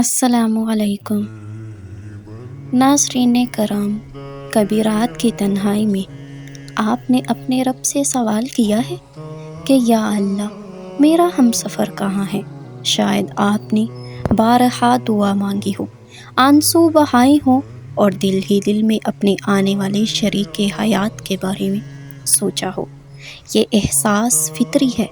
السلام علیکم ناظرین کرام، کبھی رات کی تنہائی میں آپ نے اپنے رب سے سوال کیا ہے کہ یا اللہ میرا ہمسفر کہاں ہے؟ شاید آپ نے بارہا دعا مانگی ہو، آنسو بہائے ہوں اور دل ہی دل میں اپنے آنے والے شریک حیات کے بارے میں سوچا ہو۔ یہ احساس فطری ہے،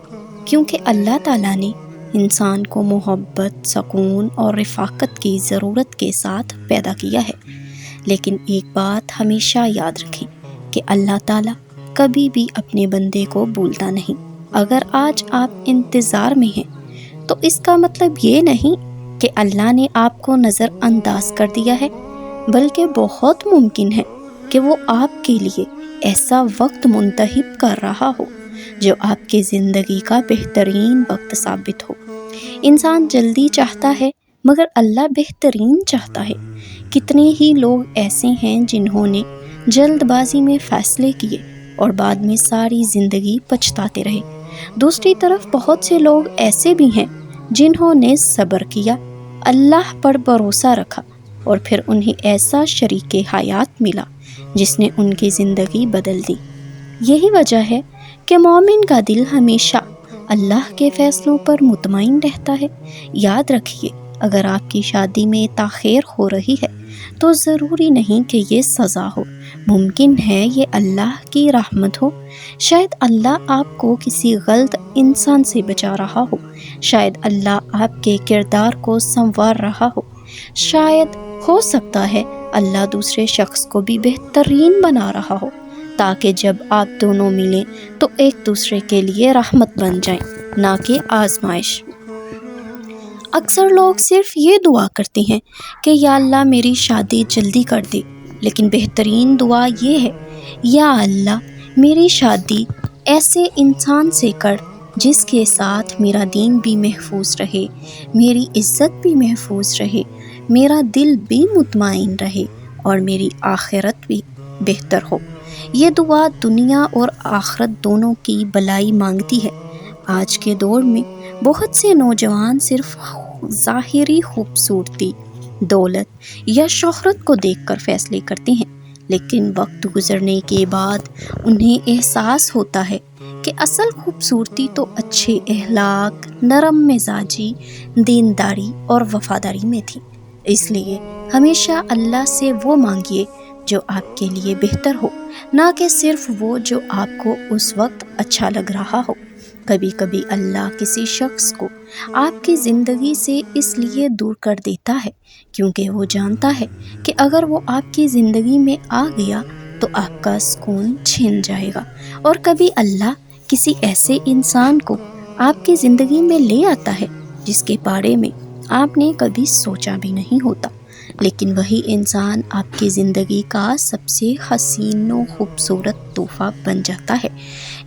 کیونکہ اللہ تعالیٰ نے انسان کو محبت، سکون اور رفاقت کی ضرورت کے ساتھ پیدا کیا ہے۔ لیکن ایک بات ہمیشہ یاد رکھیں کہ اللہ تعالیٰ کبھی بھی اپنے بندے کو بھولتا نہیں۔ اگر آج آپ انتظار میں ہیں تو اس کا مطلب یہ نہیں کہ اللہ نے آپ کو نظر انداز کر دیا ہے، بلکہ بہت ممکن ہے کہ وہ آپ کے لیے ایسا وقت منتخب کر رہا ہو جو آپ کی زندگی کا بہترین وقت ثابت ہو۔ انسان جلدی چاہتا ہے مگر اللہ بہترین چاہتا ہے۔ کتنے ہی لوگ ایسے ہیں جنہوں نے جلد بازی میں فیصلے کیے اور بعد میں ساری زندگی پچھتاتے رہے۔ دوسری طرف بہت سے لوگ ایسے بھی ہیں جنہوں نے صبر کیا، اللہ پر بھروسہ رکھا اور پھر انہیں ایسا شریک حیات ملا جس نے ان کی زندگی بدل دی۔ یہی وجہ ہے کہ مومن کا دل ہمیشہ اللہ کے فیصلوں پر مطمئن رہتا ہے۔ یاد رکھیے، اگر آپ کی شادی میں تاخیر ہو رہی ہے تو ضروری نہیں کہ یہ سزا ہو، ممکن ہے یہ اللہ کی رحمت ہو۔ شاید اللہ آپ کو کسی غلط انسان سے بچا رہا ہو، شاید اللہ آپ کے کردار کو سنوار رہا ہو، شاید ہو سکتا ہے اللہ دوسرے شخص کو بھی بہترین بنا رہا ہو، تاکہ جب آپ دونوں ملیں تو ایک دوسرے کے لیے رحمت بن جائیں، نہ کہ آزمائش۔ اکثر لوگ صرف یہ دعا کرتے ہیں کہ یا اللہ میری شادی جلدی کر دے، لیکن بہترین دعا یہ ہے، یا اللہ میری شادی ایسے انسان سے کر جس کے ساتھ میرا دین بھی محفوظ رہے، میری عزت بھی محفوظ رہے، میرا دل بھی مطمئن رہے اور میری آخرت بھی بہتر ہو۔ یہ دعا دنیا اور آخرت دونوں کی بھلائی مانگتی ہے۔ آج کے دور میں بہت سے نوجوان صرف ظاہری خوبصورتی، دولت یا شہرت کو دیکھ کر فیصلے کرتے ہیں، لیکن وقت گزرنے کے بعد انہیں احساس ہوتا ہے کہ اصل خوبصورتی تو اچھے اخلاق، نرم مزاجی، دینداری اور وفاداری میں تھی۔ اس لیے ہمیشہ اللہ سے وہ مانگیے جو آپ کے لیے بہتر ہو، نہ کہ صرف وہ جو آپ کو اس وقت اچھا لگ رہا ہو۔ کبھی کبھی اللہ کسی شخص کو آپ کی زندگی سے اس لیے دور کر دیتا ہے کیونکہ وہ جانتا ہے کہ اگر وہ آپ کی زندگی میں آ گیا تو آپ کا سکون چھن جائے گا، اور کبھی اللہ کسی ایسے انسان کو آپ کی زندگی میں لے آتا ہے جس کے بارے میں آپ نے کبھی سوچا بھی نہیں ہوتا، لیکن وہی انسان آپ کی زندگی کا سب سے حسین و خوبصورت تحفہ بن جاتا ہے۔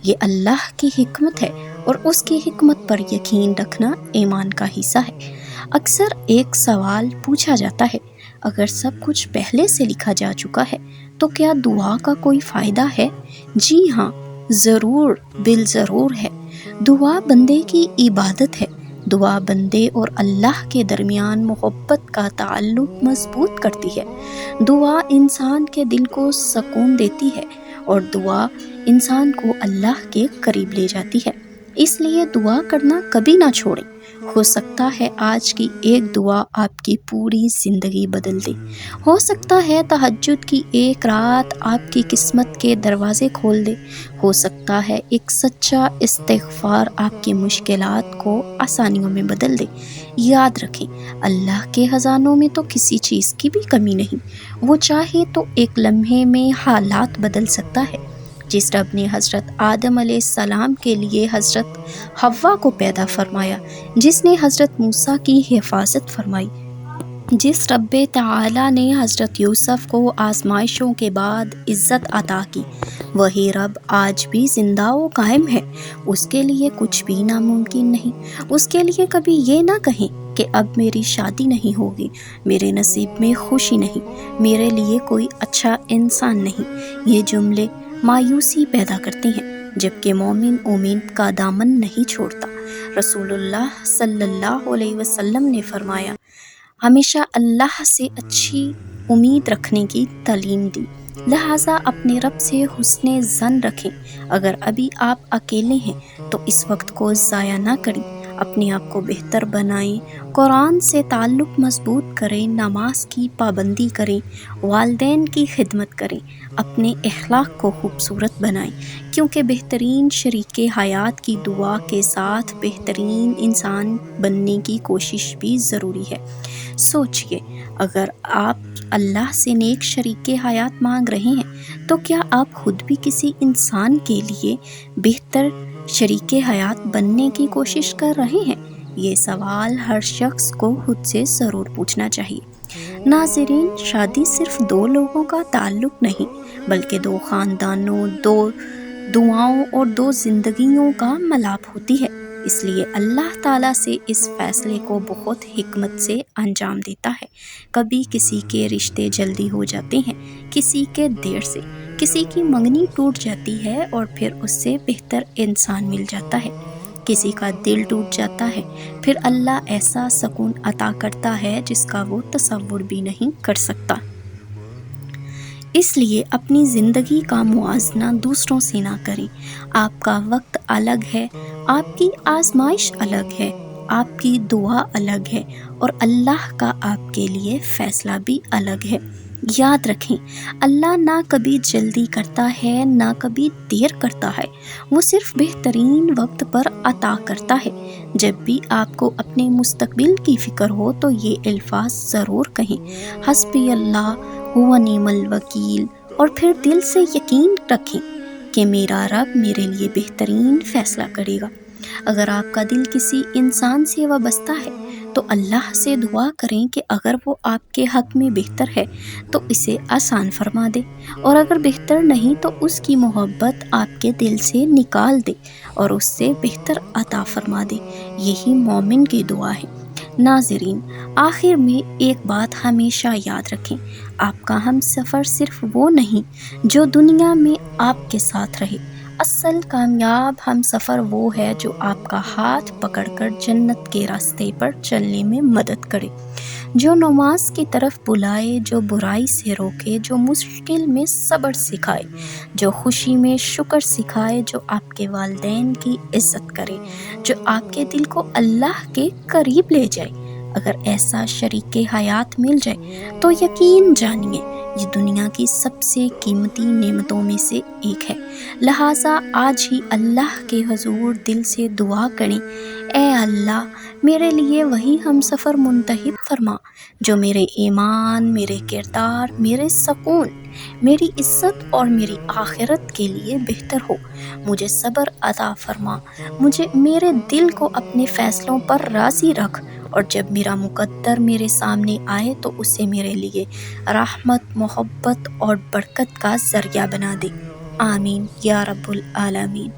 یہ اللہ کی حکمت ہے اور اس کی حکمت پر یقین رکھنا ایمان کا حصہ ہے۔ اکثر ایک سوال پوچھا جاتا ہے، اگر سب کچھ پہلے سے لکھا جا چکا ہے تو کیا دعا کا کوئی فائدہ ہے؟ جی ہاں، ضرور، بالضرور ہے۔ دعا بندے کی عبادت ہے۔ دعا بندے اور اللہ کے درمیان محبت کا تعلق مضبوط کرتی ہے۔ دعا انسان کے دل کو سکون دیتی ہے اور دعا انسان کو اللہ کے قریب لے جاتی ہے۔ اس لیے دعا کرنا کبھی نہ چھوڑیں۔ ہو سکتا ہے آج کی ایک دعا آپ کی پوری زندگی بدل دے۔ ہو سکتا ہے تہجد کی ایک رات آپ کی قسمت کے دروازے کھول دے۔ ہو سکتا ہے ایک سچا استغفار آپ کی مشکلات کو آسانیوں میں بدل دے۔ یاد رکھیں، اللہ کے خزانوں میں تو کسی چیز کی بھی کمی نہیں۔ وہ چاہے تو ایک لمحے میں حالات بدل سکتا ہے۔ جس رب نے حضرت آدم علیہ السلام کے لیے حضرت حوا کو پیدا فرمایا، جس نے حضرت موسیٰ کی حفاظت فرمائی، جس رب تعالی نے حضرت یوسف کو آزمائشوں کے بعد عزت عطا کی، وہی رب آج بھی زندہ و قائم ہے۔ اس کے لیے کچھ بھی ناممکن نہیں۔ اس کے لیے کبھی یہ نہ کہیں کہ اب میری شادی نہیں ہوگی، میرے نصیب میں خوشی نہیں، میرے لیے کوئی اچھا انسان نہیں۔ یہ جملے مایوسی پیدا کرتے ہیں، جبکہ مومن امید کا دامن نہیں چھوڑتا۔ رسول اللہ صلی اللہ علیہ وسلم نے فرمایا، ہمیشہ اللہ سے اچھی امید رکھنے کی تعلیم دی، لہٰذا اپنے رب سے حسن ظن رکھیں۔ اگر ابھی آپ اکیلے ہیں تو اس وقت کو ضائع نہ کریں، اپنے آپ کو بہتر بنائیں، قرآن سے تعلق مضبوط کریں، نماز کی پابندی کریں، والدین کی خدمت کریں، اپنے اخلاق کو خوبصورت بنائیں، کیونکہ بہترین شریک حیات کی دعا کے ساتھ بہترین انسان بننے کی کوشش بھی ضروری ہے۔ سوچئے، اگر آپ اللہ سے نیک شریک حیات مانگ رہے ہیں تو کیا آپ خود بھی کسی انسان کے لیے بہتر شریک حیات بننے کی کوشش کر رہے ہیں؟ یہ سوال ہر شخص کو خود سے ضرور پوچھنا چاہیے۔ ناظرین، شادی صرف دو لوگوں کا تعلق نہیں بلکہ دو خاندانوں، دو دعاؤں اور دو زندگیوں کا ملاپ ہوتی ہے۔ اس لیے اللہ تعالیٰ سے اس فیصلے کو بہت حکمت سے انجام دیتا ہے۔ کبھی کسی کے رشتے جلدی ہو جاتے ہیں، کسی کے دیر سے، کسی کی منگنی ٹوٹ جاتی ہے اور پھر اس سے بہتر انسان مل جاتا ہے، کسی کا دل ٹوٹ جاتا ہے، پھر اللہ ایسا سکون عطا کرتا ہے جس کا وہ تصور بھی نہیں کر سکتا۔ اس لیے اپنی زندگی کا موازنہ دوسروں سے نہ کریں۔ آپ کا وقت الگ ہے، آپ کی آزمائش الگ ہے، آپ کی دعا الگ ہے اور اللہ کا آپ کے لیے فیصلہ بھی الگ ہے۔ یاد رکھیں، اللہ نہ کبھی جلدی کرتا ہے نہ کبھی دیر کرتا ہے، وہ صرف بہترین وقت پر عطا کرتا ہے۔ جب بھی آپ کو اپنے مستقبل کی فکر ہو تو یہ الفاظ ضرور کہیں، حسبی اللہ ہوا نعم الوکیل، اور پھر دل سے یقین رکھیں کہ میرا رب میرے لیے بہترین فیصلہ کرے گا۔ اگر آپ کا دل کسی انسان سے وابستہ ہے تو اللہ سے دعا کریں کہ اگر وہ آپ کے حق میں بہتر ہے تو اسے آسان فرما دے، اور اگر بہتر نہیں تو اس کی محبت آپ کے دل سے نکال دے اور اس سے بہتر عطا فرما دے۔ یہی مومن کی دعا ہے۔ ناظرین، آخر میں ایک بات ہمیشہ یاد رکھیں، آپ کا ہم سفر صرف وہ نہیں جو دنیا میں آپ کے ساتھ رہے۔ اصل کامیاب ہم سفر وہ ہے جو آپ کا ہاتھ پکڑ کر جنت کے راستے پر چلنے میں مدد کرے، جو نماز کی طرف بلائے، جو برائی سے روکے، جو مشکل میں صبر سکھائے، جو خوشی میں شکر سکھائے، جو آپ کے والدین کی عزت کرے، جو آپ کے دل کو اللہ کے قریب لے جائے۔ اگر ایسا شریک حیات مل جائے تو یقین جانیے یہ دنیا کی سب سے قیمتی نعمتوں میں سے ایک ہے۔ لہٰذا آج ہی اللہ کے حضور دل سے دعا کریں، اے اللہ، میرے لیے وہی ہم سفر منتخب فرما جو میرے ایمان، میرے کردار، میرے سکون، میری عزت اور میری آخرت کے لیے بہتر ہو۔ مجھے صبر عطا فرما، میرے دل کو اپنے فیصلوں پر راضی رکھ، اور جب میرا مقدر میرے سامنے آئے تو اسے میرے لیے رحمت، محبت اور برکت کا ذریعہ بنا دے۔ آمین یا رب العالمین۔